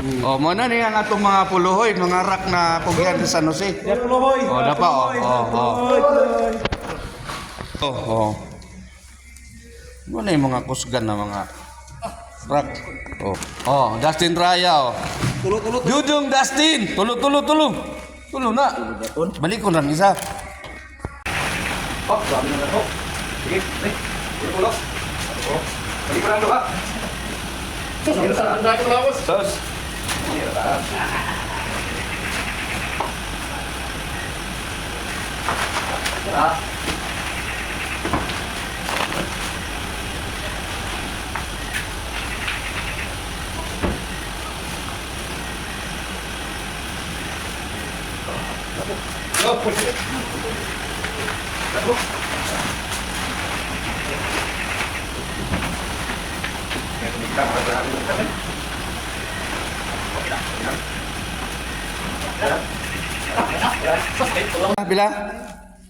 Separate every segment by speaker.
Speaker 1: Oh, mo na niya nga itong mga puluhoy, mga rak na pugyan sa San Jose.
Speaker 2: Puluhoy.
Speaker 1: Oh, dapa oh. Mo na yung mga kusgan na mga rak. Oh, Dustin Raya oh.
Speaker 2: Tulo.
Speaker 1: Jujung Dustin, tulo. Tulo na. Balik ko lang isa.
Speaker 2: Oh, sabi na to. Sige, tulo. Balik ko lang to ha.
Speaker 1: Sos. Bila?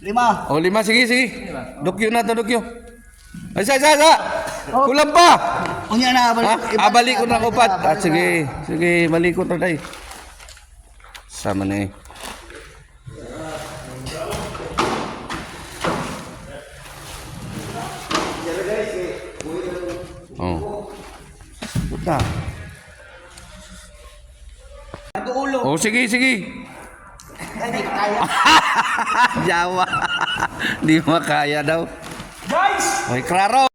Speaker 3: 5.
Speaker 1: Oh, 5. Sige. Dukyo na to, dukyo. Ay, sa. Kulang pa.
Speaker 3: Unya na
Speaker 1: Balik ko na upat. Sige, balik ko na tayo. Sama na eh. Oh. Puta. Oh, sige.
Speaker 3: Hindi kaya.
Speaker 1: Jawa. Di makaya daw.
Speaker 2: Guys!
Speaker 1: Hoy, klaro.